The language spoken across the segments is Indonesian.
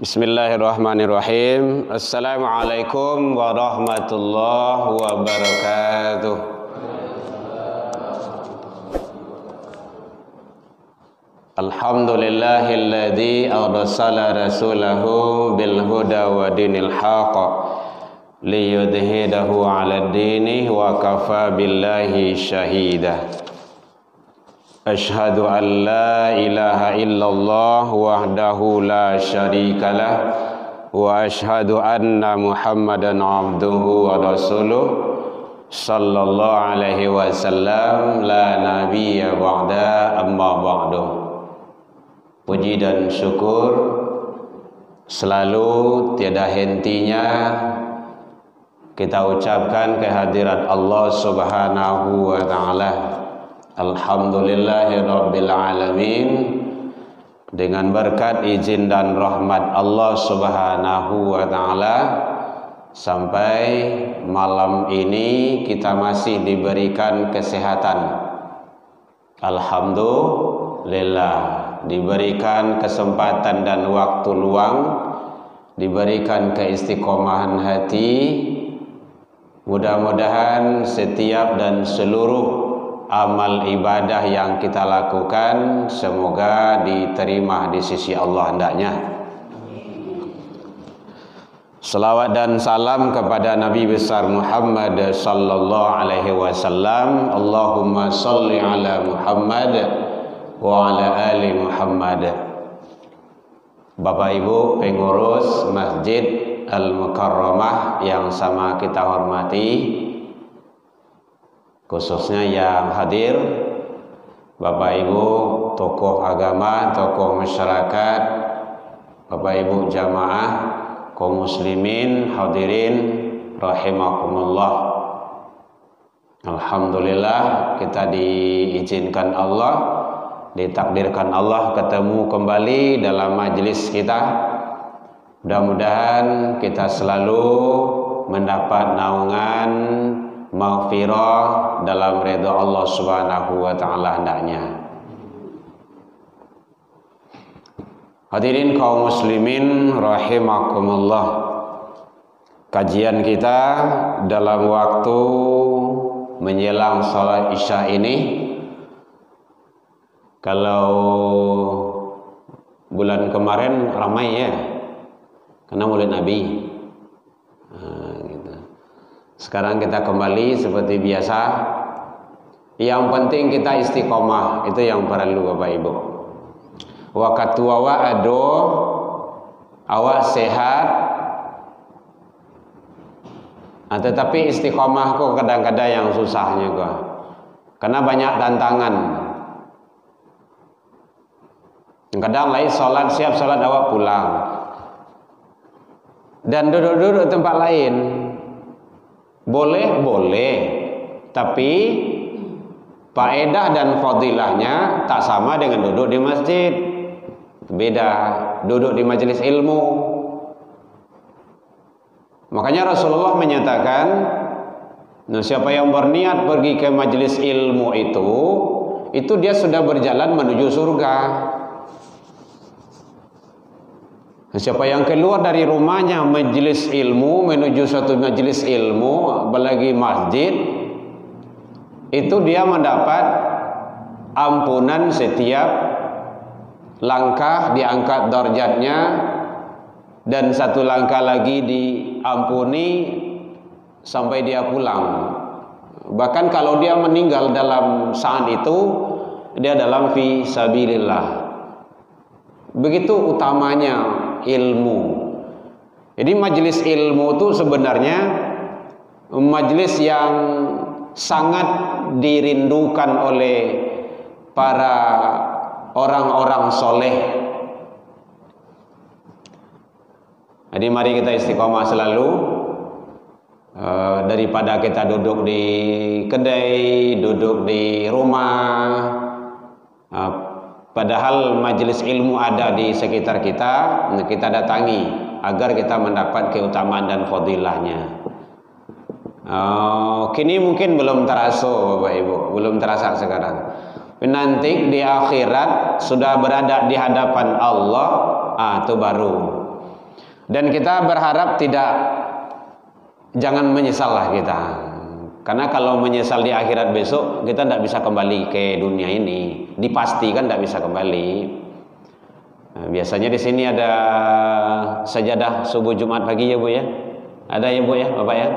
Bismillahirrahmanirrahim. Assalamualaikum warahmatullahi wabarakatuh. Alhamdulillahilladzi arsala rasulahu bil huda wa dinil haqq liyudhidahu 'alad dini wa kafa billahi syahida. Ashhadu an la ilaha illallah wahdahu la syarikalah wa ashhadu anna Muhammadan abduhu wa rasuluh sallallahu alaihi wasallam la nabiyya ba'da amma ba'du. Puji dan syukur selalu tiada hentinya kita ucapkan kehadirat Allah Subhanahu wa taala. Alhamdulillahirabbil alamin. Dengan berkat izin dan rahmat Allah Subhanahu wa taala sampai malam ini kita masih diberikan kesehatan. Alhamdulillah, diberikan kesempatan dan waktu luang, diberikan keistiqomahan hati. Mudah-mudahan setiap dan seluruh amal ibadah yang kita lakukan semoga diterima di sisi Allah hendaknya. Salawat dan salam kepada Nabi besar Muhammad sallallahu alaihi wasallam. Allahumma shalli ala Muhammad wa ala ali Muhammad. Bapak Ibu pengurus Masjid Al-Mukarramah yang sama kita hormati, khususnya yang hadir, Bapak Ibu tokoh agama, tokoh masyarakat, Bapak Ibu jamaah, kaum muslimin, hadirin rahimakumullah. Alhamdulillah kita diizinkan Allah, ditakdirkan Allah ketemu kembali dalam majelis kita. Mudah-mudahan kita selalu mendapat naungan maghfirah dalam ridha Allah Subhanahu wa taala hendaknya. Hadirin kaum muslimin rahimakumullah. Kajian kita dalam waktu menjelang salat Isya ini, kalau bulan kemarin ramai ya, karena Maulid Nabi. Sekarang kita kembali seperti biasa. Yang penting kita istiqomah, itu yang perlu Bapak Ibu. Waktu awak ado, awak sehat, tetapi istiqomah kok kadang-kadang yang susahnya kok. Karena banyak tantangan. Kadang lain sholat, siap sholat awak pulang, dan duduk-duduk tempat lain. Boleh, tapi faedah dan fadilahnya tak sama dengan duduk di masjid. Beda, duduk di majelis ilmu. Makanya Rasulullah menyatakan, siapa yang berniat pergi ke majelis ilmu itu dia sudah berjalan menuju surga. Siapa yang keluar dari rumahnya majelis ilmu menuju suatu majelis ilmu, apalagi masjid, itu dia mendapat ampunan setiap langkah, diangkat darjatnya, dan satu langkah lagi diampuni sampai dia pulang. Bahkan kalau dia meninggal dalam saat itu, dia dalam fi sabilillah. Begitu utamanya ilmu. Jadi majelis ilmu itu sebenarnya majelis yang sangat dirindukan oleh para orang-orang soleh. Jadi mari kita istiqomah selalu, daripada kita duduk di kedai, duduk di rumah. Padahal majelis ilmu ada di sekitar kita, kita datangi agar kita mendapat keutamaan dan fadilahnya. Kini mungkin belum terasa Bapak Ibu, belum terasa sekarang. Nanti di akhirat sudah berada di hadapan Allah, itu baru. Dan kita berharap jangan menyesal lah kita. Karena kalau menyesal di akhirat besok, kita tidak bisa kembali ke dunia ini. Dipastikan tidak bisa kembali. Nah, biasanya di sini ada sajadah subuh Jumat pagi ya Bu ya. Ada ya Bu ya, Bapak ya.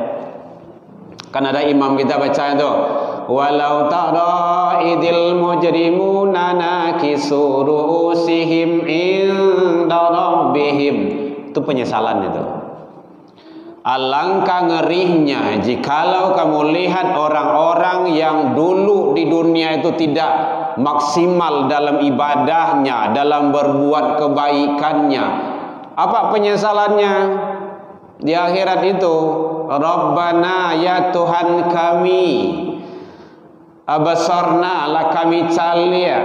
Kan ada imam kita baca itu. Walau tara idil mujrimuna nakisu ru'usihim inda rabbihim. Itu penyesalan itu. Alangkah ngerinya jikalau kamu lihat orang-orang yang dulu di dunia itu tidak maksimal dalam ibadahnya, dalam berbuat kebaikannya. Apa penyesalannya di akhirat itu? Rabbana ya Tuhan kami, abasarna lah kami calia,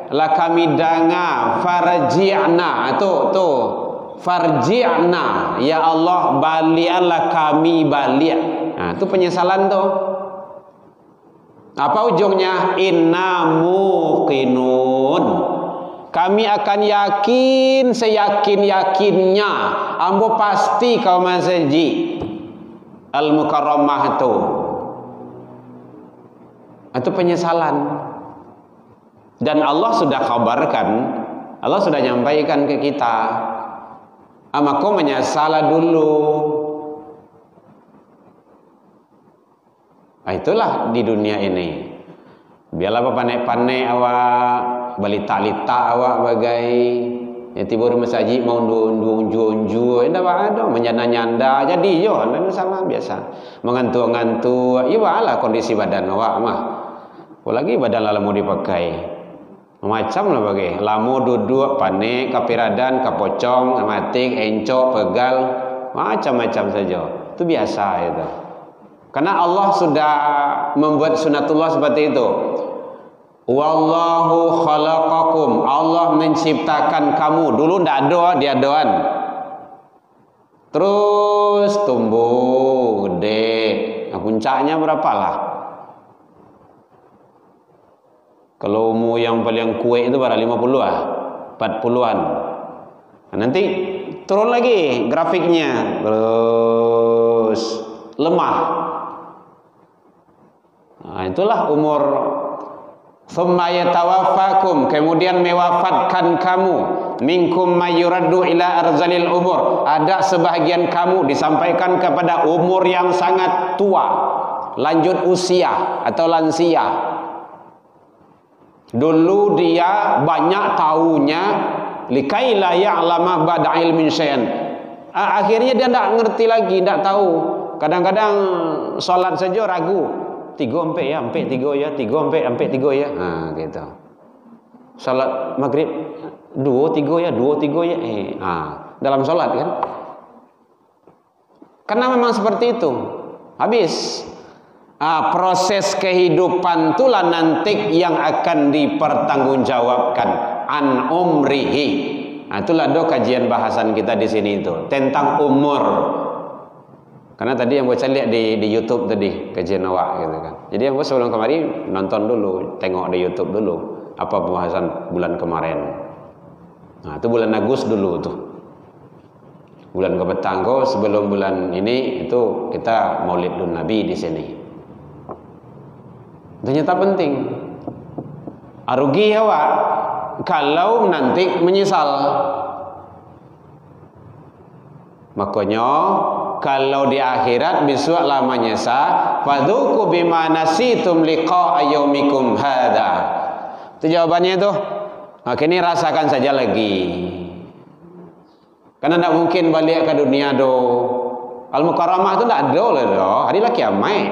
lah kami danga, farji'na tuh farji'na ya Allah balianlah kami balik. Nah, itu penyesalan tuh. Apa ujungnya? Inna muqinun. Kami akan yakin seyakin-yakinnya. Ambo pasti kau masjid Al-Mukarramah itu. Itu penyesalan. Dan Allah sudah kabarkan, Allah sudah nyampaikan ke kita. Kau menyesal dulu. Nah, itulah di dunia ini. Biarlah panek-panek awak, balita-lita awak bagai ya tibur masjid mau unju-unju, indah ada menyanda-nyanda jadi yo, dan sama biasa. Mengantuk-ngantuk, iya lah kondisi badan awak mah. Apalagi badan lah mau dipakai. Macam lah bagai lamu duduk panik kapiradan kapocong matik encok pegal macam-macam saja itu biasa itu karena Allah sudah membuat sunatullah seperti itu. Wallahu khalaqakum, Allah menciptakan kamu dulu ndak ada dia doan terus tumbuh gede. Nah, puncaknya berapalah? Kalau umur yang paling kuat itu pada 40-an. Nah, nanti turun lagi grafiknya terus lemah. Nah, itulah umur. Thumma yatawaffakum, kemudian mewafatkan kamu. Minkum mayuraddu ila arzalil umur. Ada sebahagian kamu disampaikan kepada umur yang sangat tua, lanjut usia atau lansia. Dulu dia banyak tahunya likaila ya'lama ba'da ilmin syai'an. Akhirnya dia tidak ngerti lagi, tidak tahu. Kadang-kadang salat saja ragu. 3 ampe ya, ampe 3 ya, 3 ampe 3 ya. Nah, gitu. Salat maghrib 2 3 ya, 2 3 ya. Dalam salat kan. Karena memang seperti itu. Habis. Proses kehidupan itulah nanti yang akan dipertanggungjawabkan an umrihi. Nah, itulah kajian bahasan kita di sini itu tentang umur. Karena tadi yang gue lihat di YouTube tadi kajian awak gitu kan. Jadi yang gue sebelum kemarin nonton dulu, tengok di YouTube dulu apa pembahasan bulan kemarin. Nah, itu bulan Agustus dulu tuh. Bulan kebetanggo sebelum bulan ini itu kita Maulidun Nabi di sini. Ternyata penting. Rugi awak kalau nanti menyesal. Makanya kalau di akhirat besoklah menyesal, fadzuqu bima nasitum liqa'a yaumikum hadza. Itu jawabannya itu. Nah, kini rasakan saja lagi. Karena tidak mungkin balik ke dunia do. Al-Mukarramah itu tidak ada loh do. Hari lah kiamat.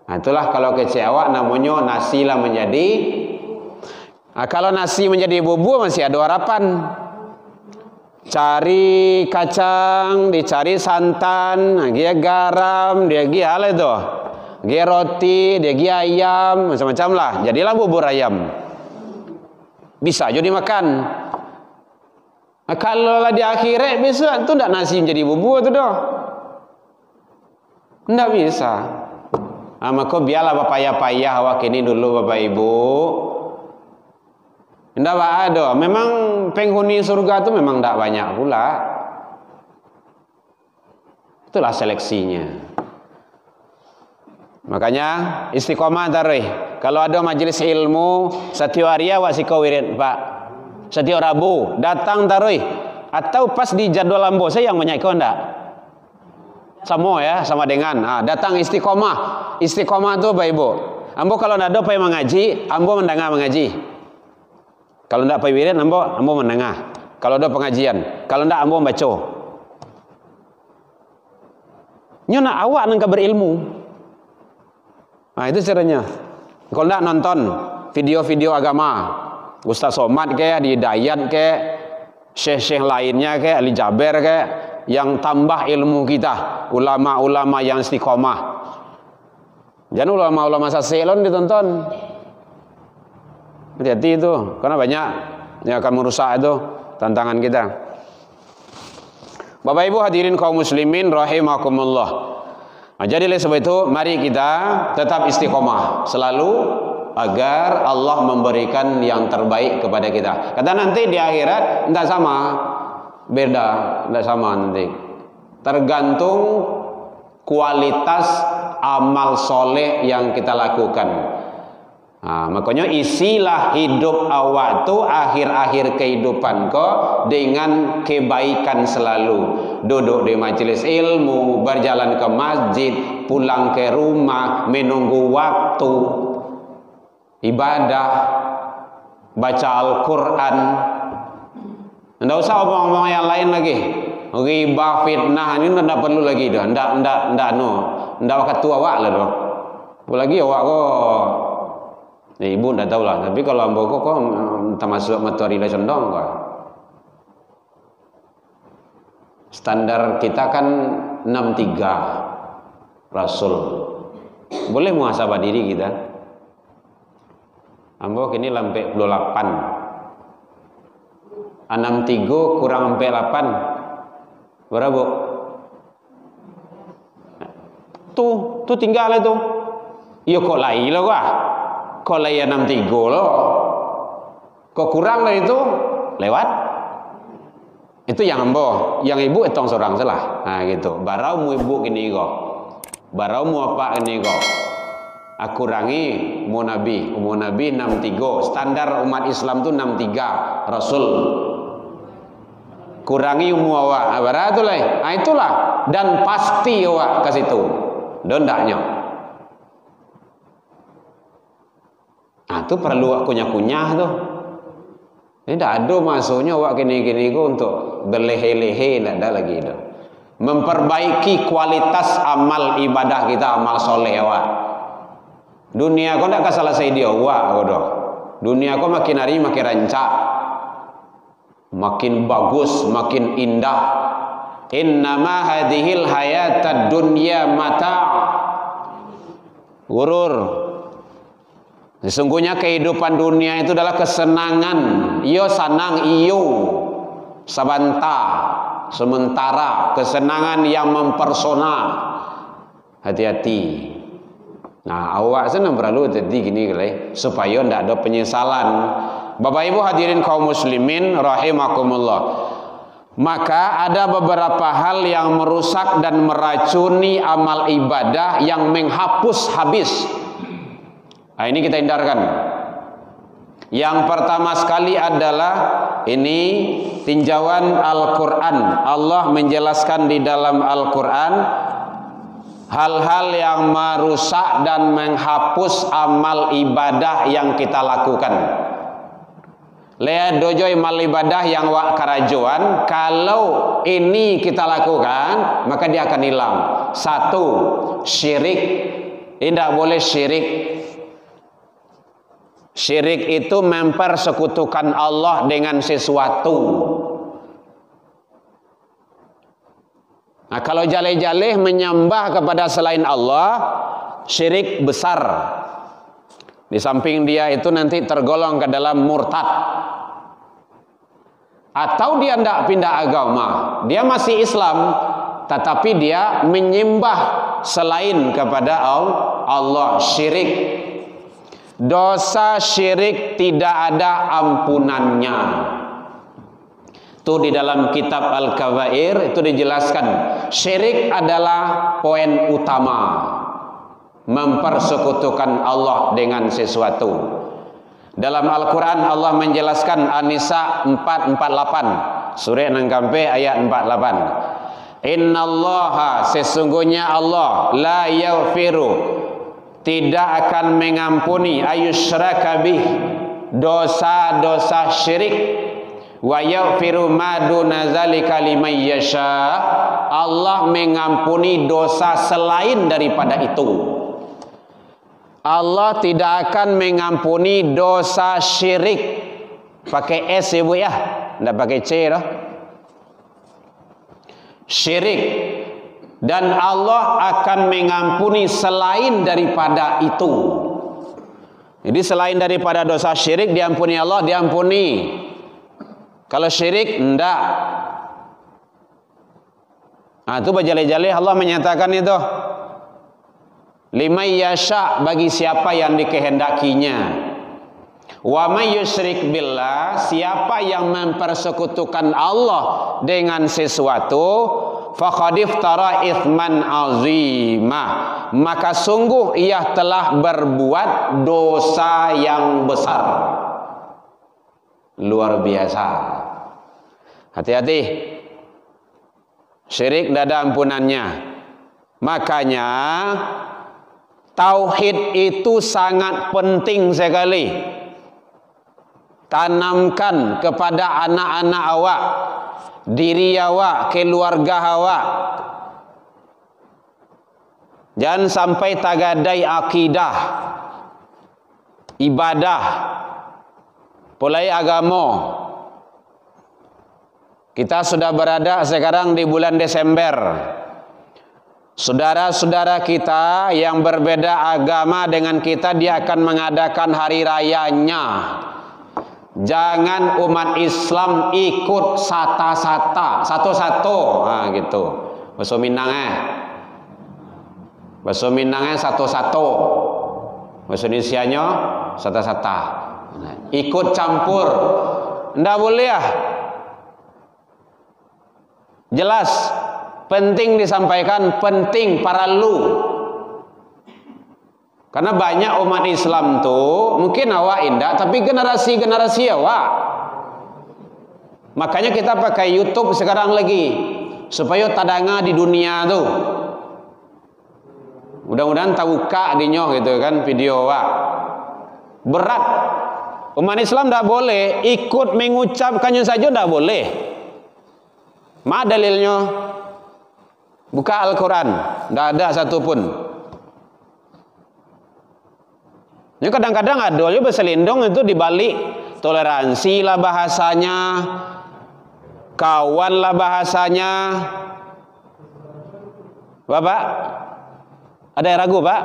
Nah, itulah kalau kecewa namanya nasi lah menjadi. Nah, kalau nasi menjadi bubur masih ada harapan. Cari kacang, dicari santan, dia garam, dia hal itu. Dia roti, dia ayam, macam-macam lah. Jadilah bubur ayam. Bisa jadi makan. Nah, kalau lah di akhirat bisa tu tidak nasi menjadi bubur tu dah. Tidak bisa. Maka biarlah payah-payah awak ini dulu Bapak Ibu. Tidak ada. Memang penghuni surga itu memang tidak banyak pula. Itulah seleksinya. Makanya istiqomah taruh. Kalau ada majelis ilmu setiap hari awak sikau wirid Pak. Setiap Rabu datang taruh. Atau pas di jadwal ambo saya yang banyak kau ndak? Sama ya, sama dengan datang istiqomah. Istiqomah tu Bapak Ibu. Ambo kalau ndak ada pai mengaji, ambo mendengar mengaji. Kalau ndak pai wirid ambo mendengar. Kalau ada pengajian, kalau ndak ambo baca. Nyona awak nang berilmu. Nah itu caranya. Kalau ndak nonton video-video agama, Ustaz Somad kayak di Dayat kayak syekh-syekh lainnya kayak Ali Jaber kayak yang tambah ilmu kita, ulama-ulama yang istiqomah. Jangan ulama-ulama saselon ditonton. Hati-hati itu, karena banyak yang akan merusak itu tantangan kita. Bapak Ibu hadirin kaum muslimin rahimakumullah. Nah, jadi oleh sebab itu mari kita tetap istiqomah selalu agar Allah memberikan yang terbaik kepada kita. Kata nanti di akhirat tidak sama, beda, tidak sama nanti. Tergantung kualitas amal soleh yang kita lakukan. Nah, makanya isilah hidup awak tu akhir-akhir kehidupan kau dengan kebaikan selalu. Duduk di majelis ilmu, berjalan ke masjid, pulang ke rumah, menunggu waktu, ibadah, baca Al-Quran. Tidak usah omong-omong yang lain lagi. Ghibah, fitnah ini tidak perlu lagi dah. Tidak waktu awak lah dah. Apalagi awak kok. Ibu tidak tahu lah. Tapi kalau ambo kok termasuk materi lah condong kok. Standar kita kan 63 Rasul. Boleh muhasabah diri kita. Ambo kini lampai 28. 63 kurang 48. Berapa? Tuh tinggal itu. Ya kok lain lah gua. Kok lain 63 loh. Kok kurang lah itu lewat. Itu yang ambo, yang ibu etong seorang salah. Nah gitu. Barau mu ibu ini kok. Barau mu apa ini kok. Aku kurangi mu nabi 63. Standar umat Islam tu 63 Rasul. Kurangi mu awak. Baratulah. Nah itulah dan pasti awak ke situ. Dondaknya. Nah itu perlu aku kunyah tuh. Ini tidak ada masuknya awak gini-gini untuk berlehe-lehe, tidak ada lagi itu. Memperbaiki kualitas amal ibadah kita, amal soleh awak. Dunia kau tidak selesai dia awak kau. Dunia kau makin hari makin rancak, makin bagus, makin indah. Innama hadhil hayatad dunya mata' gurur. Sesungguhnya kehidupan dunia itu adalah kesenangan. Iyo sanang iyo sabanta sementara, kesenangan yang mempersona. Hati-hati. Nah awak senang perlu jadi gini supaya tidak ada penyesalan. Bapak Ibu hadirin kaum muslimin rahimakumullah. Maka ada beberapa hal yang merusak dan meracuni amal ibadah yang menghapus habis. Nah, ini kita hindarkan. Yang pertama sekali adalah ini tinjauan Al-Quran. Allah menjelaskan di dalam Al-Quran hal-hal yang merusak dan menghapus amal ibadah yang kita lakukan. Lihat dojo amal ibadah yang wak karajuan, kalau ini kita lakukan maka dia akan hilang. Satu, syirik. Tidak boleh syirik. Syirik itu mempersekutukan Allah dengan sesuatu. Nah, kalau jaleh-jaleh menyembah kepada selain Allah, syirik besar. Di samping dia itu nanti tergolong ke dalam murtad. Atau dia tidak pindah agama, dia masih Islam, tetapi dia menyembah selain kepada Allah, syirik. Dosa syirik tidak ada ampunannya. Itu di dalam kitab Al-Kabair itu dijelaskan syirik adalah poin utama, mempersekutukan Allah dengan sesuatu. Dalam Al-Quran Allah menjelaskan An-Nisa 448 surah Nangkampe ayat 48. Innallaha, sesungguhnya Allah, la yaghfiru, tidak akan mengampuni, ayyusyraka bih, dosa-dosa syirik, wa yaghfiru ma duna zalika liman yasha, Allah mengampuni dosa selain daripada itu. Allah tidak akan mengampuni dosa syirik. Pakai S ya Bu ya, tidak pakai C dah. Syirik. Dan Allah akan mengampuni selain daripada itu. Jadi selain daripada dosa syirik diampuni Allah, diampuni. Kalau syirik enggak. Nah, itu berjali-jali Allah menyatakan itu. Liman yasha, bagi siapa yang dikehendakinya. Wa may yusyrik billah, siapa yang mempersekutukan Allah dengan sesuatu, faqad iftara itsman azimah, maka sungguh ia telah berbuat dosa yang besar. Luar biasa. Hati-hati. Syirik tidak ada ampunannya. Makanya tauhid itu sangat penting sekali. Tanamkan kepada anak-anak awak, diri awak, keluarga awak. Jangan sampai tagadai akidah, ibadah, pulai agama. Kita sudah berada sekarang di bulan Desember. Saudara-saudara kita yang berbeda agama dengan kita, dia akan mengadakan hari rayanya. Jangan umat Islam ikut sata-sata, satu-satu. Nah, gitu. Bahasa Minangnya. Bahasa Minangnya satu-satu. Bahasa Indonesianya sata-sata. Nah, ikut campur. Nggak boleh ya. Jelas. Penting disampaikan, penting paralu. Karena banyak umat Islam tuh, mungkin awak indah, tapi generasi-generasi awak. Makanya kita pakai YouTube sekarang lagi, supaya tadanga di dunia tuh. Mudah-mudahan tahu kak dinyo gitu kan video awak. Berat. Umat Islam tidak boleh ikut mengucapkannya saja, tidak boleh. Ma dalilnya? Buka Al-Quran, tidak ada satupun. Ini kadang-kadang ada juga berselindung itu dibalik toleransi lah bahasanya, kawan lah bahasanya. Bapak, ada yang ragu Pak?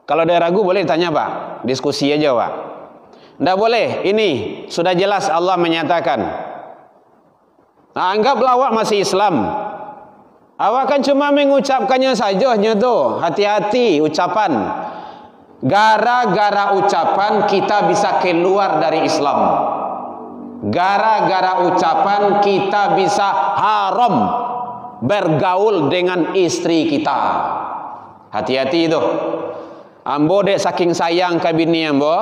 Kalau ada yang ragu boleh tanya Pak, diskusi aja Pak. Tidak boleh, ini sudah jelas Allah menyatakan. Nah, anggaplah awak masih Islam. Awak kan cuma mengucapkannya saja tuh. Hati-hati ucapan. Gara-gara ucapan kita bisa keluar dari Islam. Gara-gara ucapan kita bisa haram bergaul dengan istri kita. Hati-hati itu. Ambo dek saking sayang ke bini ambo.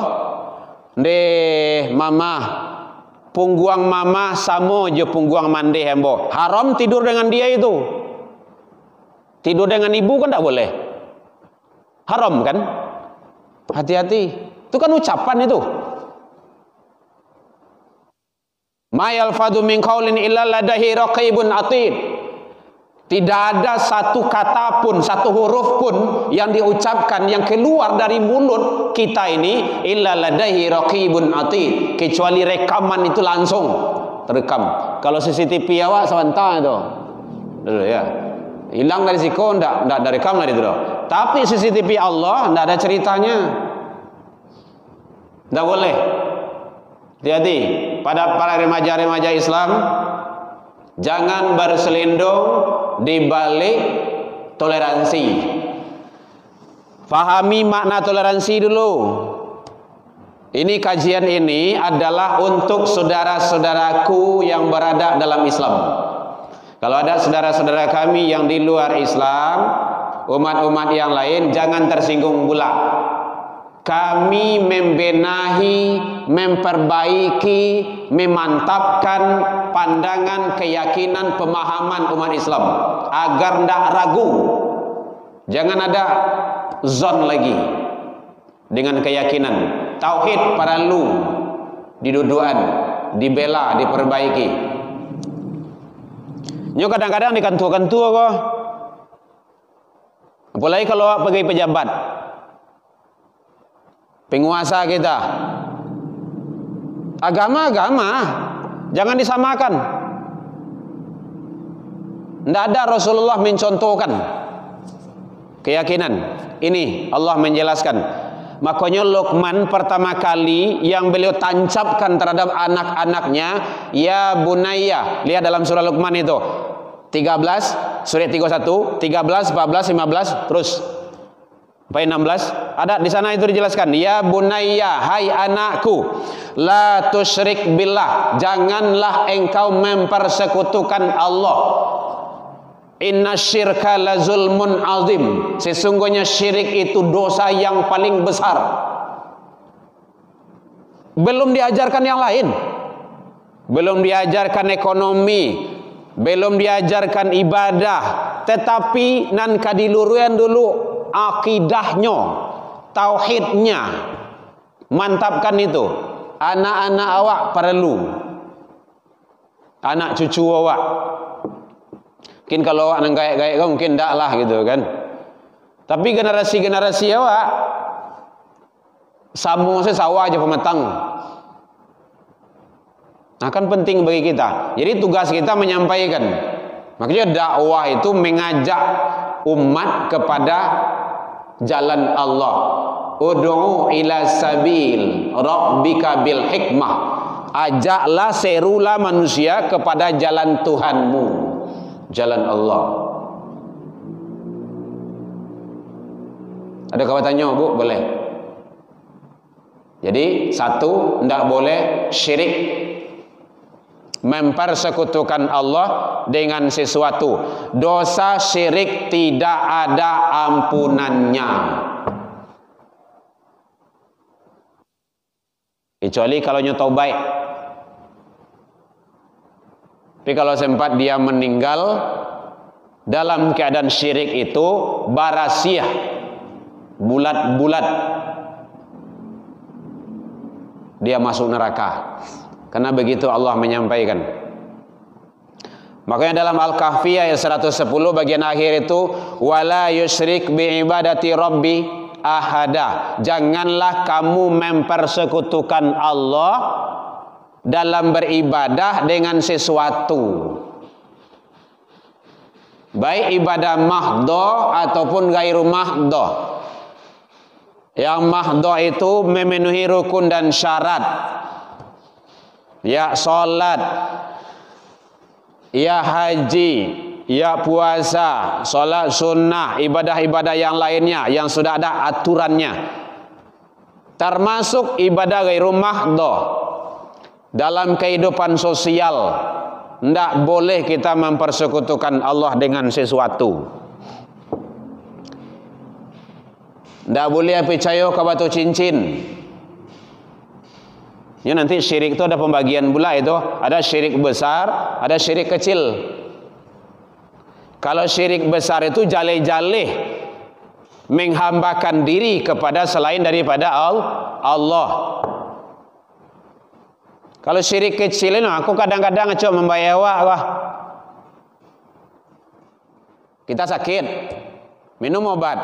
Deh mama, pungguang mama sama je pungguang mande ambo. Haram tidur dengan dia itu. Tidur dengan ibu kan tak boleh. Haram kan? Hati-hati. Itu kan ucapan itu. Ma yalfadhu min qaulin illa ladaihi raqibun atid. Tidak ada satu kata pun, satu huruf pun yang diucapkan, yang keluar dari mulut kita ini illa ladaihi raqibun atid, kecuali rekaman itu langsung terekam. Kalau CCTV awak sebentar itu. Dulu ya. Hilang dari siko, enggak ada rekam lah itu. Tapi CCTV Allah enggak ada ceritanya. Enggak boleh. Hati-hati pada para remaja-remaja Islam, jangan berselindung di balik toleransi. Fahami makna toleransi dulu. Ini kajian ini adalah untuk saudara-saudaraku yang berada dalam Islam. Kalau ada saudara-saudara kami yang di luar Islam, umat-umat yang lain, jangan tersinggung pula. Kami membenahi, memperbaiki, memantapkan pandangan, keyakinan, pemahaman umat Islam agar tidak ragu. Jangan ada zon lagi dengan keyakinan. Tauhid perlu didudukan, dibela, diperbaiki. Nyo kadang-kadang dikantua-kantua kok. Apalagi kalau pergi pejabat, penguasa kita. Agama-agama jangan disamakan. Tidak ada Rasulullah mencontohkan keyakinan ini. Allah menjelaskan. Makanya Luqman pertama kali yang beliau tancapkan terhadap anak-anaknya, ya bunayya. Lihat dalam surah Luqman itu 13, surah 31, 13, 14, 15, terus sampai 16. Ada di sana itu dijelaskan, ya bunayya, hai anakku, la tusyrik billah, janganlah engkau mempersekutukan Allah. Inna syirka la zulmun azim, sesungguhnya syirik itu dosa yang paling besar. Belum diajarkan yang lain, belum diajarkan ekonomi, belum diajarkan ibadah, tetapi nan kadiluruan dulu akidahnya, tauhidnya, mantapkan itu. Anak-anak awak perlu, anak cucu awak. Mungkin kalau awak nang gaya-gaya mungkin ndak lah gitu kan. Tapi generasi-generasi awak sambung sawah aja pematang. Nah kan penting bagi kita. Jadi tugas kita menyampaikan. Makanya dakwah itu mengajak umat kepada jalan Allah. Ud'u ila sabil rabbika bil hikmah. Ajaklah, serulah manusia kepada jalan Tuhanmu, jalan Allah. Ada kawan tanya, Bu? Boleh. Jadi satu, tidak boleh syirik, mempersekutukan Allah dengan sesuatu. Dosa syirik tidak ada ampunannya, kecuali kalau nyoto baik. Tapi kalau sempat dia meninggal dalam keadaan syirik itu, barasiah, bulat-bulat, dia masuk neraka. Karena begitu Allah menyampaikan. Makanya dalam Al-Kahfi ayat 110 bagian akhir itu, wala yusyrik bi ibadati rabbi ahada. Janganlah kamu mempersekutukan Allah dalam beribadah dengan sesuatu, baik ibadah mahdoh ataupun gairu mahdoh. Yang mahdoh itu memenuhi rukun dan syarat, ya sholat, ya haji, ya puasa, sholat sunnah, ibadah-ibadah yang lainnya yang sudah ada aturannya, termasuk ibadah gairu mahdoh. Dalam kehidupan sosial, tidak boleh kita mempersekutukan Allah dengan sesuatu. Tidak boleh percaya ke batu cincin. Ya, nanti syirik itu ada pembagian pula itu. Ada syirik besar, ada syirik kecil. Kalau syirik besar itu jaleh-jaleh menghambakan diri kepada selain daripada Allah. Kalau syirik kecil ini, aku kadang-kadang coba membayar wah. Kita sakit, minum obat.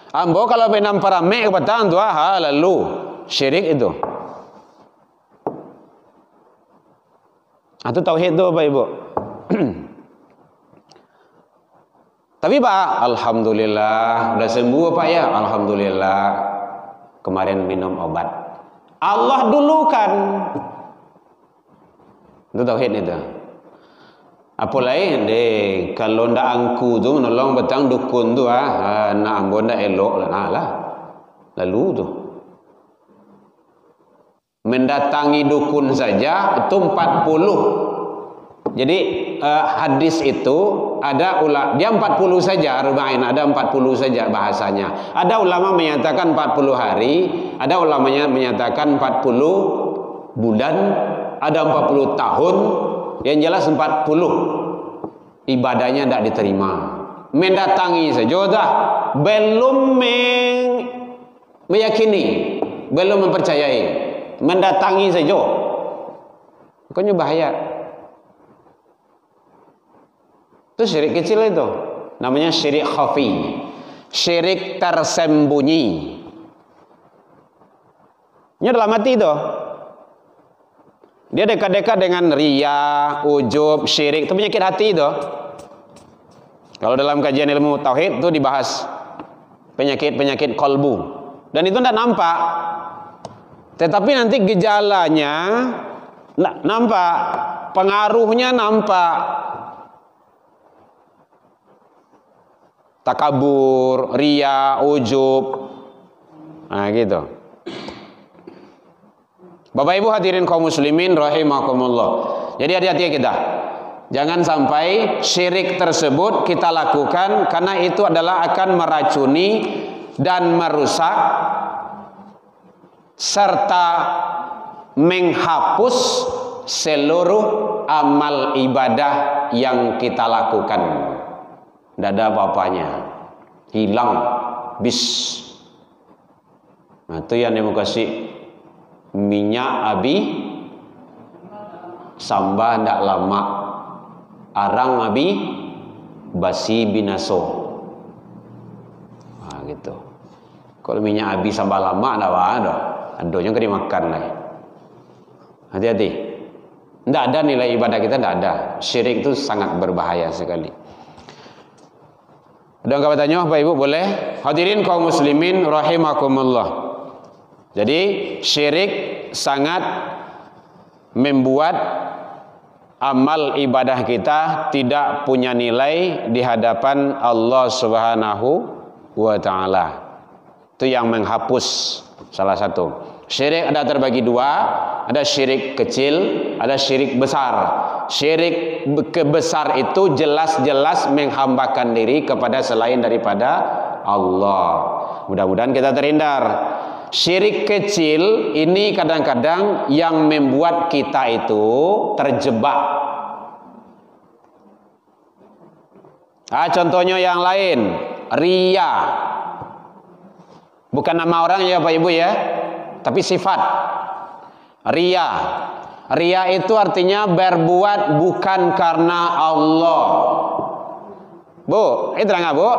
Ambo kalau minum paramek kebetulan tu lalu syirik itu. Itu tauhid tu Bapak Ibu. Tapi Pak, alhamdulillah udah sembuh Pak ya, alhamdulillah. Kemarin minum obat. Allah dulu kan. Itu tauhid itu. Apa lain deh kalau ndak angku tu menolong betang dukun tu nak ambo ndak elok lah. Lalu tu. mendatangi dukun saja itu 40. Jadi hadis itu ada dia 40 saja arba'in, ada 40 saja bahasanya. Ada ulama menyatakan 40 hari, ada ulamanya menyatakan 40 bulan, ada 40 tahun, yang jelas 40 ibadahnya tidak diterima. Mendatangi saja dah, belum meyakini, belum mempercayai, mendatangi saja. Makanya bahaya. Itu syirik kecil itu. Namanya syirik khafi. Syirik tersembunyi. Ini dalam hati itu. Dia dekat-dekat dengan riya, ujub, syirik. Itu penyakit hati itu. Kalau dalam kajian ilmu tauhid itu dibahas penyakit-penyakit kolbu. Dan itu tidak nampak. Tetapi nanti gejalanya nampak. Pengaruhnya nampak. Takabur, riya, ujub. Nah gitu. Bapak Ibu hadirin kaum muslimin rahimakumullah. Jadi hati-hati kita. Jangan sampai syirik tersebut kita lakukan, karena itu adalah akan meracuni dan merusak serta menghapus seluruh amal ibadah yang kita lakukan. Tidak ada apa-apanya, hilang, bis. Nah itu yang mau kasih minyak abi sambah ndak lama, arang abi basi binaso. Nah gitu. Kalau minyak abi sambah lama ndak ada, adonya kan dimakan lagi. Hati-hati. Ndak ada nilai ibadah kita, ndak ada. Syirik itu sangat berbahaya sekali. Ada yang tanya, Bapak Ibu boleh? Hadirin kaum muslimin rahimakumullah. Jadi syirik sangat membuat amal ibadah kita tidak punya nilai di hadapan Allah Subhanahu wa taala. Itu yang menghapus salah satu. Syirik ada terbagi dua, ada syirik kecil, ada syirik besar. Syirik besar itu jelas-jelas menghambakan diri kepada selain daripada Allah. Mudah-mudahan kita terhindar. Syirik kecil ini kadang-kadang yang membuat kita itu terjebak. Contohnya yang lain, riya. Bukan nama orang ya Bapak Ibu ya, tapi sifat. Riya. Riya itu artinya berbuat bukan karena Allah. Bu, itu enggak Bu?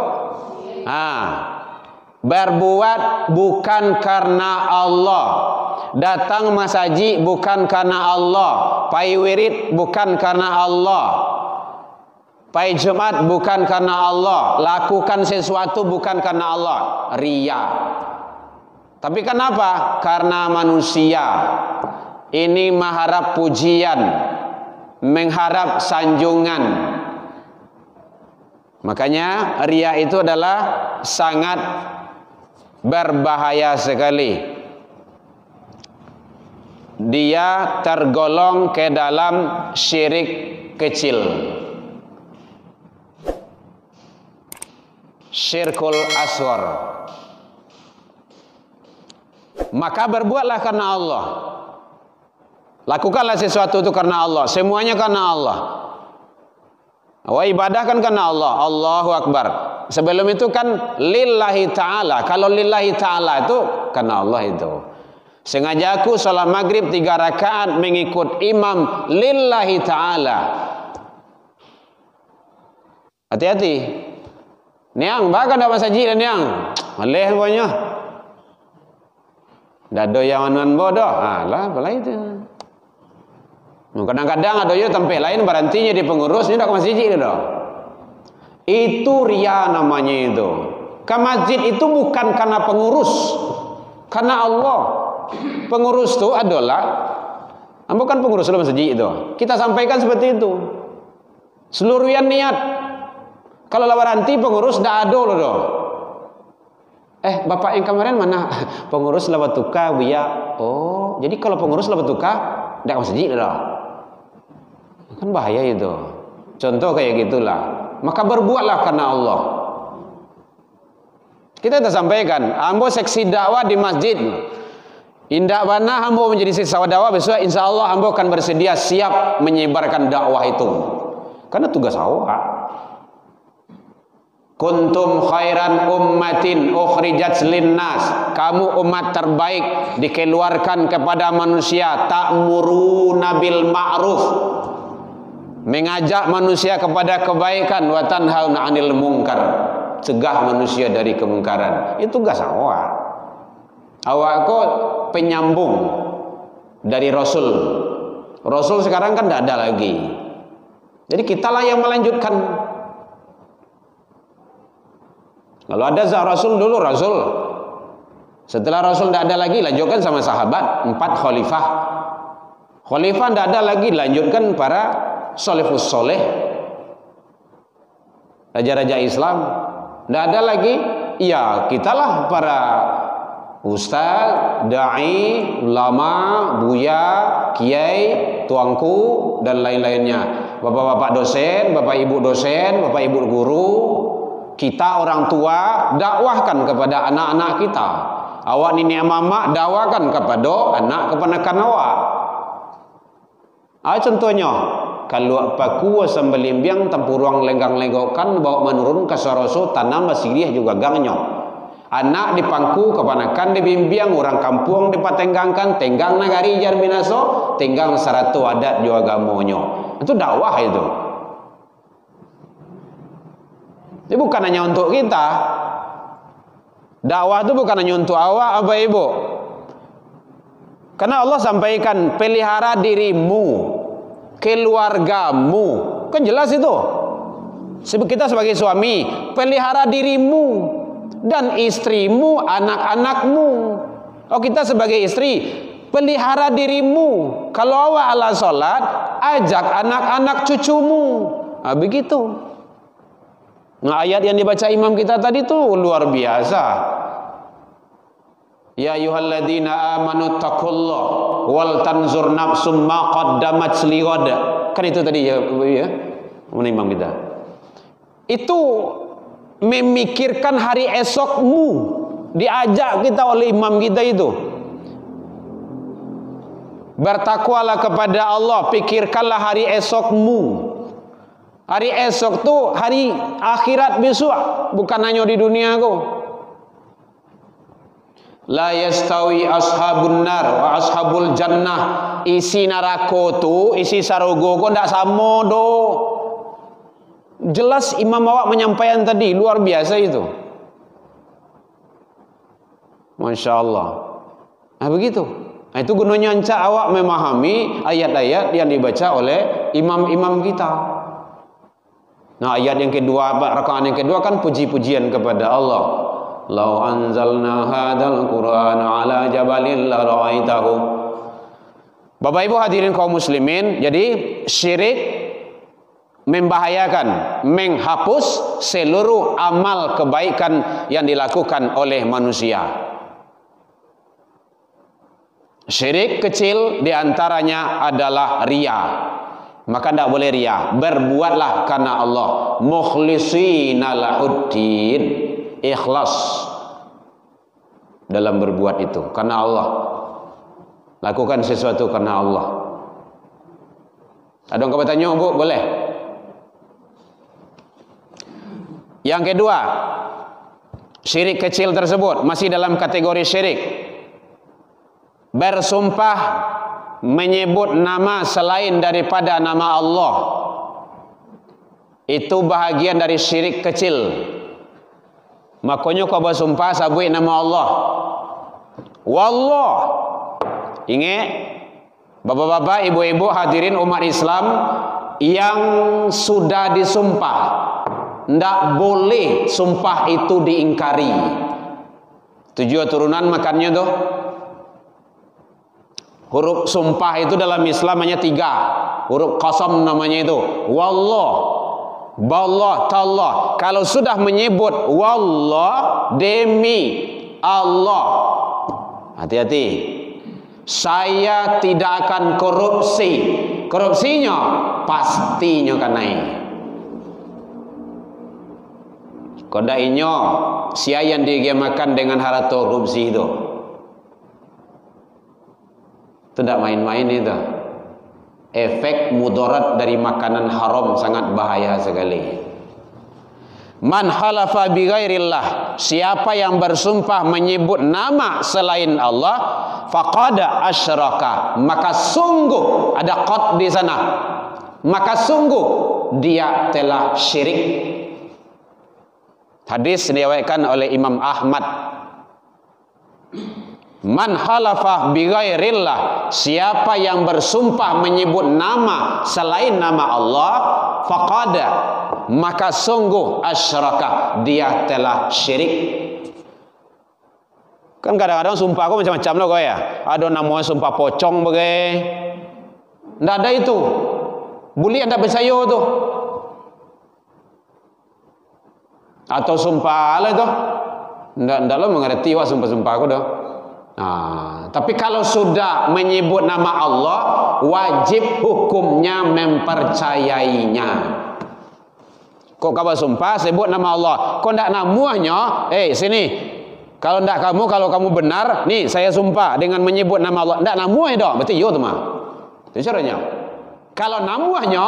Berbuat bukan karena Allah. Datang masaji bukan karena Allah. Pai wirid bukan karena Allah. Pai Jumat bukan karena Allah. Lakukan sesuatu bukan karena Allah. Riya. Tapi kenapa? Karena manusia ini mengharap pujian, mengharap sanjungan. Makanya riya itu adalah sangat berbahaya sekali. Dia tergolong ke dalam syirik kecil. Syirkul asghar. Maka berbuatlah karena Allah. Lakukanlah sesuatu itu karena Allah. Semuanya karena Allah. Wa ibadah kan karena Allah. Allahu Akbar. Sebelum itu kan lillahi ta'ala. Kalau lillahi ta'ala itu karena Allah itu. Sengaja aku sholat maghrib 3 rakaat mengikut imam lillahi ta'ala. Hati-hati. Niang, bahkan dapat saji dan niang. Malih pokoknya. Dado yang anuan bodoh. Alah, apalah itu. Kadang-kadang ada juga tempat lain berhentinya di pengurus, ini tak ke masjid itu dong. Itu riya namanya itu. Ke masjid itu bukan karena pengurus, karena Allah. Pengurus itu adalah, bukan pengurus dalam masjid itu. Kita sampaikan seperti itu. Seluruh yang niat. Kalau berhenti pengurus dah ada loh dong. Bapak yang kemarin mana? Pengurus Lawatuka, Buya. Oh, jadi kalau pengurus Lawatuka tidak masjid dah. Kan bahaya itu. Contoh kayak gitulah. Maka berbuatlah karena Allah. Kita sudah sampaikan, ambo seksi dakwah di masjid. Indak bana ambo menjadi seksi dakwah, besok insya Allah ambo akan bersedia siap menyebarkan dakwah itu. Karena tugas awak. Kuntum khairan ummatin ukhrijat linnas. Kamu umat terbaik dikeluarkan kepada manusia. Ta'muruna bil ma'ruf, mengajak manusia kepada kebaikan, wa tanhauna 'anil munkar, cegah manusia dari kemungkaran. Itu tugas awak. Awak kok penyambung dari Rasul. Rasul sekarang kan tidak ada lagi. Jadi kitalah yang melanjutkan. Kalau ada Rasul dulu Rasul. Setelah Rasul tidak ada lagi, lanjutkan sama sahabat, 4 khalifah. Khalifah tidak ada lagi, lanjutkan para salafus soleh, raja-raja Islam. Tidak ada lagi, ya kitalah para ustaz, dai, ulama, buya, kiai, tuanku dan lain-lainnya. Bapak-bapak dosen, bapak ibu dosen, bapak ibu guru. Kita orang tua dakwahkan kepada anak-anak kita. Awak nenek mama dakwahkan kepada anak keponakan awak. Contohnya, kalau paku sambelimbiang tempuruang lenggang-lenggokan bawa menurun ke soroso tanam masih juga gangnya. Anak dipangku keponakan dibimbiang, orang kampung dipatenggangkan, tenggang nagari jar binaso, tenggang saratu adat juga gamonyo. Itu dakwah itu. Ini bukan hanya untuk kita. Dakwah itu bukan hanya untuk awak, Bapak Ibu. Karena Allah sampaikan, pelihara dirimu, keluargamu. Kan jelas itu. Kita sebagai suami, pelihara dirimu dan istrimu, anak-anakmu. Oh, kita sebagai istri, pelihara dirimu. Kalau awak ala sholat, ajak anak-anak cucumu. Begitu. Nah, ayat yang dibaca imam kita tadi tuh luar biasa. Ya ayyuhalladzina amanu taqullah wal tanzur nafsum ma qaddamat lighad. Kan itu tadi ya, mana imam kita. Itu memikirkan hari esokmu. Diajak kita oleh imam kita itu. Bertakwalah kepada Allah, pikirkanlah hari esokmu. Hari esok tuh hari akhirat besok, bukan hanya di dunia kok. La yastawi ashabun nar wa ashabul jannah. Isi neraka tu, isi sarogo kok ndak sama do. Jelas imam awak menyampaikan tadi, luar biasa itu. Masya Allah. Nah begitu. Nah, itu gunanya ancak awak memahami ayat-ayat yang dibaca oleh imam-imam kita. Nah, ayat yang kedua, rakaat yang kedua kan puji-pujian kepada Allah. Lau anzalna hadzal qur'ana ala jabalin la ra'aitahu. Bapak Ibu hadirin kaum muslimin, jadi syirik membahayakan, menghapus seluruh amal kebaikan yang dilakukan oleh manusia. Syirik kecil diantaranya adalah riya. Maka tidak boleh riya. Berbuatlah karena Allah. Mukhlisina lahuddin. Ikhlas dalam berbuat itu karena Allah. Lakukan sesuatu karena Allah. Ada yang bertanya, Bu? Boleh. Yang kedua, syirik kecil tersebut masih dalam kategori syirik. Bersumpah menyebut nama selain daripada nama Allah. Itu bahagian dari syirik kecil. Makanya kau bersumpah sabui nama Allah. Wallah. Ingat, bapak-bapak, ibu-ibu hadirin umat Islam yang sudah disumpah, tidak boleh sumpah itu diingkari. 7 turunan makannya tuh. Huruf sumpah itu dalam Islam hanya 3. Huruf qasam namanya itu. Wallah. Wallah, tallah. Kalau sudah menyebut wallah, demi Allah, hati-hati. Saya tidak akan korupsi. Korupsinya pastinya kan naik. Kodainya sia yang digemakan dengan harta korupsi itu tidak main-main itu. Efek mudarat dari makanan haram sangat bahaya sekali. Man halafa bi ghairillah, siapa yang bersumpah menyebut nama selain Allah, faqada asyraka, maka sungguh ada qad di sana, maka sungguh dia telah syirik. Hadis diriwayatkan oleh Imam Ahmad. Man halafa bi ghairillah, siapa yang bersumpah menyebut nama selain nama Allah, faqada, maka sungguh asyraka, dia telah syirik. Kan kadang-kadang sumpah aku macam-macam loh kau ya. Ada namanya sumpah pocong bagai. Ndak ada itu. Boleh anda percaya tu. Atau sumpah lah itu. Ndak lo mengerti wah sumpah-sumpah aku dah. Tapi kalau sudah menyebut nama Allah, wajib hukumnya mempercayainya. Kok kau sumpah sebut nama Allah, kau ndak namuahnya, sini. Kalau ndak kamu, kalau kamu benar, nih saya sumpah dengan menyebut nama Allah, ndak namuah dong, berarti yo tu mah. Itu caranya. Kalau namuahnya,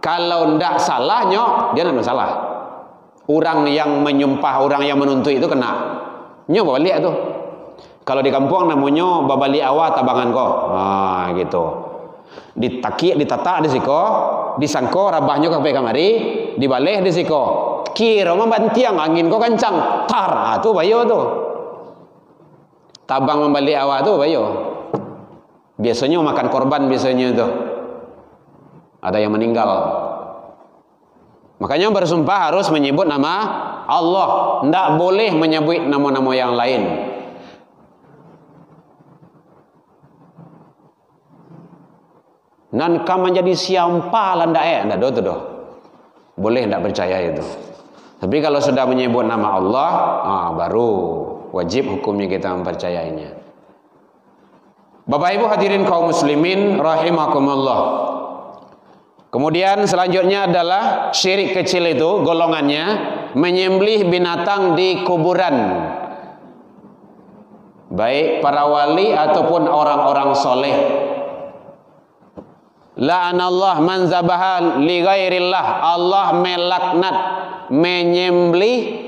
kalau ndak salahnya, dia ndak salah. Orang yang menyumpah, orang yang menuntut itu kena. Nyoba balik tu. Kalau di kampung namanya babali awak tabangan ko. Gitu. Ditaki, ditatak di siko, disangko rabahnya sampai kamari, dibalik di siko. Kira membantiang angin ko kencang, tar, tu bayo tu. Tabang membalik awak tu bayo. Biasanya makan korban biasanya tu. Ada yang meninggal. Makanya bersumpah harus menyebut nama Allah, tidak boleh menyebut nama-nama yang lain. Nan kam menjadi siapa landa ndak do tu doh. Boleh ndak percaya itu. Tapi kalau sudah menyebut nama Allah, baru wajib hukumnya kita mempercayainya. Bapak Ibu hadirin kaum muslimin rahimakumullah. Kemudian selanjutnya adalah syirik kecil itu golongannya menyembelih binatang di kuburan. Baik para wali ataupun orang-orang soleh. La'anallah man zabaha li ghairillah, Allah melaknat menyembelih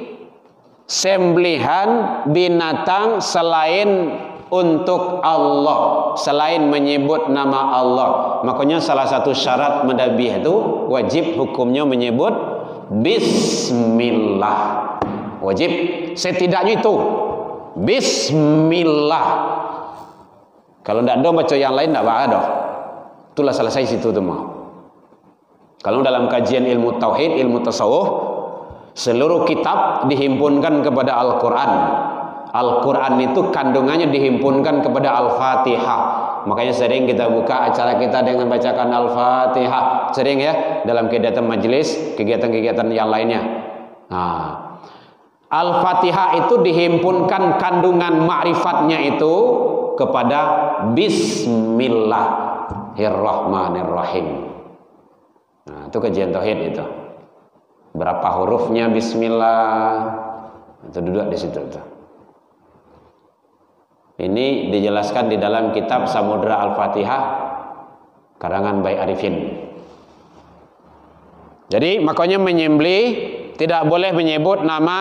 sembelihan binatang selain untuk Allah, selain menyebut nama Allah. Makanya salah satu syarat mendabih itu wajib hukumnya menyebut bismillah. Wajib, setidaknya itu bismillah. Kalau tidak ada baca yang lain tidak ada. Itulah selesai situ semua. Kalau dalam kajian ilmu tauhid, ilmu tasawuf, seluruh kitab dihimpunkan kepada Al-Quran. Al-Quran itu kandungannya dihimpunkan kepada Al-Fatihah. Makanya sering kita buka acara kita dengan bacakan Al-Fatihah. Sering ya, dalam kegiatan majelis, kegiatan-kegiatan yang lainnya. Al-Fatihah itu dihimpunkan kandungan ma'rifatnya itu kepada Bismillahirrahmanirrahim. Itu kajian tauhid itu. Berapa hurufnya Bismillah? Itu duduk di situ tuh. Ini dijelaskan di dalam kitab Samudra Al-Fatihah karangan Baik Arifin. Jadi makanya menyembelih tidak boleh menyebut nama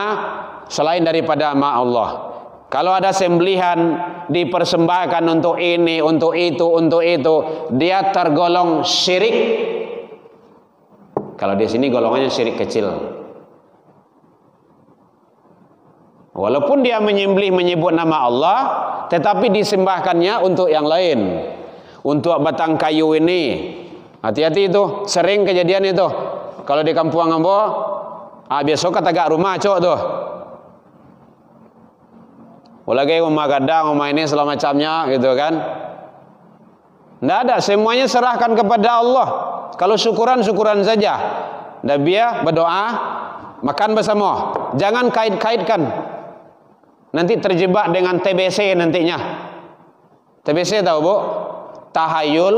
selain daripada nama Allah. Kalau ada sembelihan dipersembahkan untuk ini, untuk itu, dia tergolong syirik. Kalau di sini golongannya syirik kecil. Walaupun dia menyembelih menyebut nama Allah, tetapi disembahkannya untuk yang lain. Untuk batang kayu ini, hati-hati itu, sering kejadian itu. Kalau di kampung ambo, besok kata gak rumah cok tuh. Lagi rumah gadang, rumah ini segala macamnya gitu kan. Tidak ada, semuanya serahkan kepada Allah. Kalau syukuran, syukuran saja. Dan biar berdoa, makan bersama. Jangan kait-kaitkan. Nanti terjebak dengan TBC nantinya. TBC tahu Bu? Tahayul,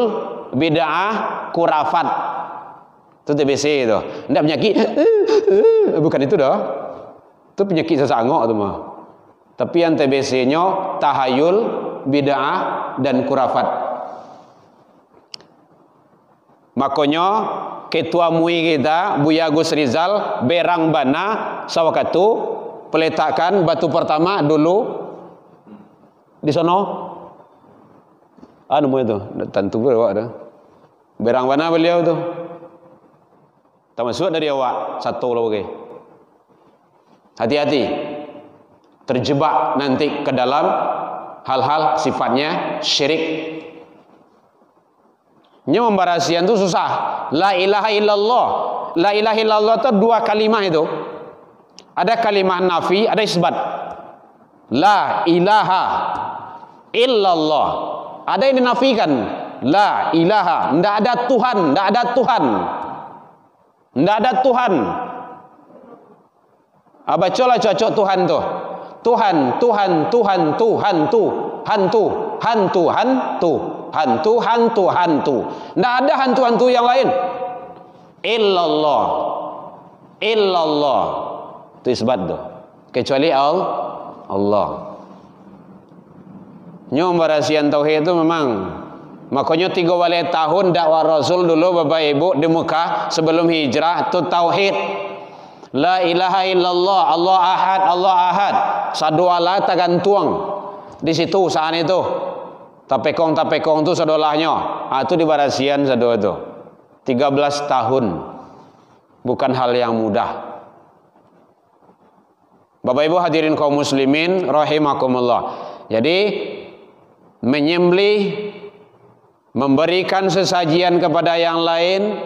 bid'ah, kurafat. Itu TBC itu. Enggak penyakit. Bukan itu dah. Itu penyakit sesangok tu mah. Tapi yang TBC-nya tahayul, bid'ah dan kurafat. Makanya ketua MUI kita Buya Gus Rizal berang bana sawakatu peletakan batu pertama dulu di sono. Anu itu tentu berawak dah. Berang bana beliau tu. Termasuk dari awak satu lagi. Hati-hati. Terjebak nanti ke dalam hal-hal sifatnya syirik. Ini membarasian itu susah. La ilaha illallah. La ilaha illallah itu dua kalimah itu. Ada kalimah nafi, ada isbat. La ilaha illallah. Ada yang dinafikan. La ilaha. Tidak ada Tuhan. Tidak ada Tuhan. Tidak ada Tuhan. Bacalah cocok Tuhan tu. Tuhan, Tuhan, Tuhan, Tuhan, tu, hantu, hantu, hantu, hantu, hantu, hantu. Tidak ada hantu-hantu yang lain. Illallah, illallah. Itu isbat tu. Kecuali Allah. Nyom barasian tauhid itu memang. Makanya 3 wali tahun dakwah Rasul dulu Bapak Ibu di Mekah sebelum hijrah itu tauhid. La ilaha illallah, Allah ahad, Allah ahad. Saduala tagantuang. Di situ saat itu. Tapekong itu sadolahnya. Itu di barasian sadu itu. 13 tahun. Bukan hal yang mudah. Bapak Ibu hadirin kaum muslimin rahimakumullah. Jadi menyembelih, memberikan sesajian kepada yang lain,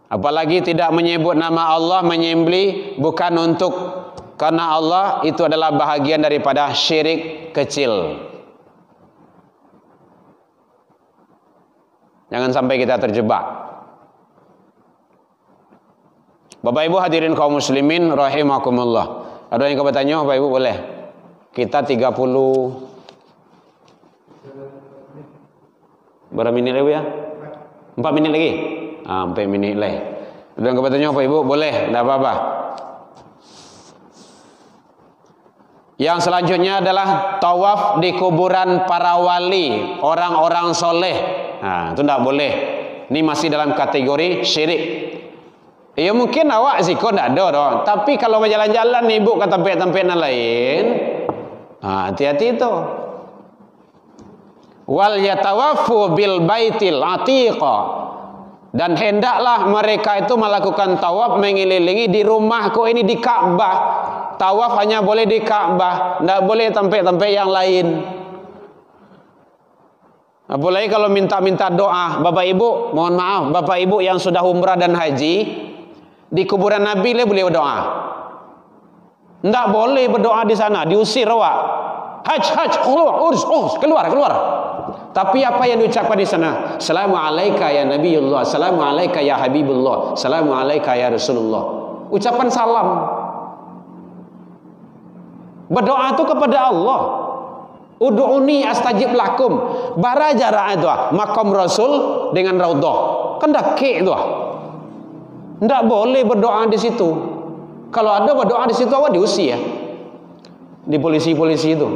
apalagi tidak menyebut nama Allah, menyembelih bukan untuk karena Allah, itu adalah bahagian daripada syirik kecil. Jangan sampai kita terjebak. Bapak Ibu hadirin kaum muslimin rahimakumullah. Ada yang bertanya Bapak Ibu boleh? Kita 30 berapa menit lagi ya? 4 menit lagi? 4 menit lagi. Ada yang bertanya Bapak Ibu boleh? Tidak apa-apa. Yang selanjutnya adalah tawaf di kuburan para wali, orang-orang soleh. Itu tidak boleh. Ini masih dalam kategori syirik. Ya mungkin awak zikir tidak ada dong. Tapi kalau berjalan-jalan ibu ke tempat-tempat lain, hati-hati itu. Wal yatawaffu bil baitil atiqa. Dan hendaklah mereka itu melakukan tawaf mengelilingi di rumahku ini di Ka'bah. Tawaf hanya boleh di Ka'bah, tidak boleh tempat-tempat yang lain. Apalagi kalau minta-minta doa. Bapak Ibu, mohon maaf, Bapak Ibu yang sudah umrah dan haji, di kuburan Nabi boleh berdoa. Tidak boleh berdoa di sana, diusir awak. Haj, keluar. Tapi apa yang diucapkan di sana? Assalamualaikum ya Nabiullah, Assalamualaikum ya Habibullah, Assalamualaikum ya Rasulullah. Ucapan salam. Berdoa itu kepada Allah. Ud'uni astajib lakum. Bara jarak itu makam Rasul dengan Raudhah. Kan daki itu. Tidak boleh berdoa di situ. Kalau ada berdoa di situ awak diusir ya. Di polisi-polisi itu.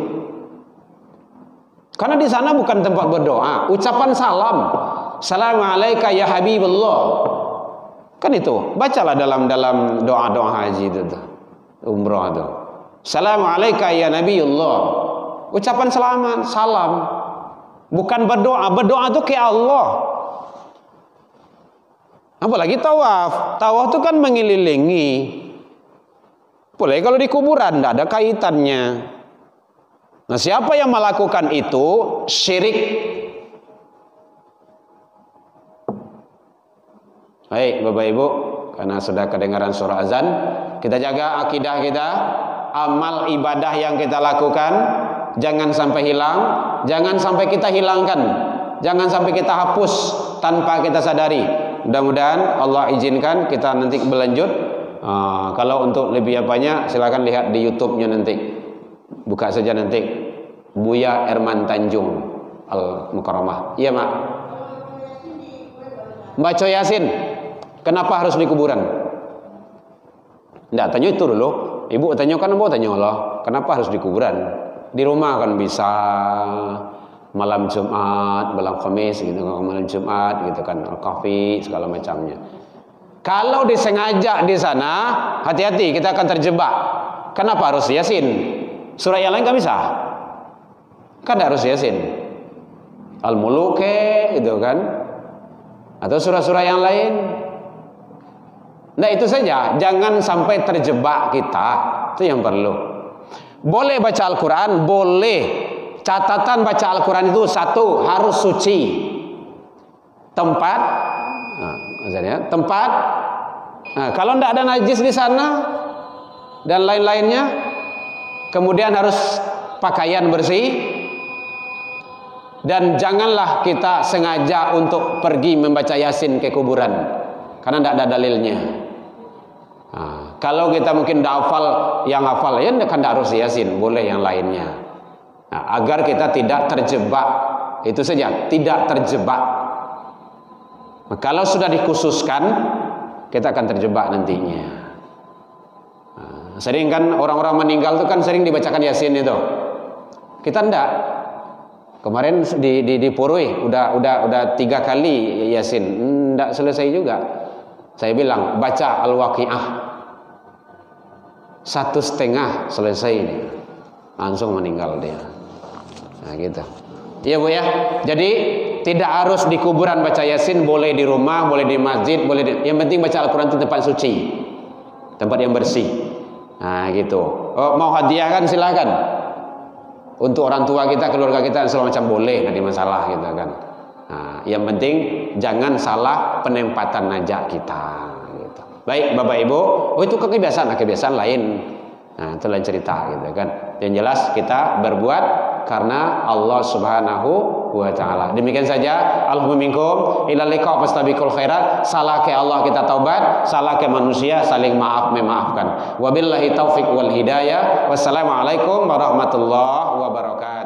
Karena di sana bukan tempat berdoa. Ucapan salam. Assalamualaikum ya Habibullah. Kan itu. Bacalah dalam doa-doa haji itu. Umrah itu. Assalamualaikum ya Nabiullah. Ucapan selamat, salam. Bukan berdoa. Berdoa itu ke Allah. Apalagi tawaf. Tawaf itu kan mengelilingi. Boleh kalau di kuburan tidak ada kaitannya. Nah, siapa yang melakukan itu syirik. Baik Bapak Ibu, karena sudah kedengaran suara azan, kita jaga akidah kita, amal ibadah yang kita lakukan jangan sampai hilang, jangan sampai kita hilangkan, jangan sampai kita hapus tanpa kita sadari. Mudah-mudahan Allah izinkan kita nanti berlanjut. Kalau untuk lebih apanya silakan lihat di YouTube-nya nanti. Buka saja nanti Buya Erman Tanjung Al-Mukarramah. Iya, Mak. Baca Yasin. Kenapa harus di kuburan? Enggak, tanya itu dulu. Ibu tanya kan, Ibu tanya Allah. Kenapa harus di kuburan? Di rumah kan bisa malam Jumat, malam Khamis gitu, malam Jumat gitu kan, Al-Kahfi segala macamnya. Kalau disengaja di sana, hati-hati kita akan terjebak. Kenapa harus Yasin? Surah yang lain kan bisa. Kan harus Yasin. Al-Muluk gitu kan. Atau surah-surah yang lain. Nah itu saja, jangan sampai terjebak kita. Itu yang perlu. Boleh baca Al-Quran, boleh. Catatan baca Al-Quran itu satu, harus suci. Tempat, tempat. Nah, kalau tidak ada najis di sana dan lain-lainnya, kemudian harus pakaian bersih. Dan janganlah kita sengaja untuk pergi membaca Yasin ke kuburan, karena tidak ada dalilnya. Kalau kita mungkin tidak hafal, yang hafal ya kan tidak harus Yasin, boleh yang lainnya. Agar kita tidak terjebak, itu saja, tidak terjebak. Kalau sudah dikhususkan, kita akan terjebak nantinya. Sering kan orang-orang meninggal itu kan sering dibacakan Yasin itu. Kita tidak. Kemarin di Purui udah 3 kali Yasin, tidak selesai juga. Saya bilang baca Al-Waqiah 1,5 selesai dia, langsung meninggal dia. Nah gitu. Iya Bu ya. Jadi tidak harus di kuburan baca Yasin, boleh di rumah, boleh di masjid, yang penting baca Al-Quran itu tempat suci, tempat yang bersih. Nah gitu. Mau hadiah kan silakan. Untuk orang tua kita, keluarga kita, segala macam boleh, nggak ada masalah gitu kan. Nah, yang penting jangan salah penempatan najak kita. Gitu. Baik Bapak Ibu, itu kebiasaan lain. Nah, itu lain cerita gitu kan. Yang jelas kita berbuat karena Allah Subhanahu wa taala. Demikian saja. Allahumma minkum ila liqa fastabiqul khairat. Salah ke Allah kita taubat, salah ke manusia saling maaf memaafkan. Wabillahi taufik wal hidayah. Wassalamualaikum warahmatullahi wabarakatuh.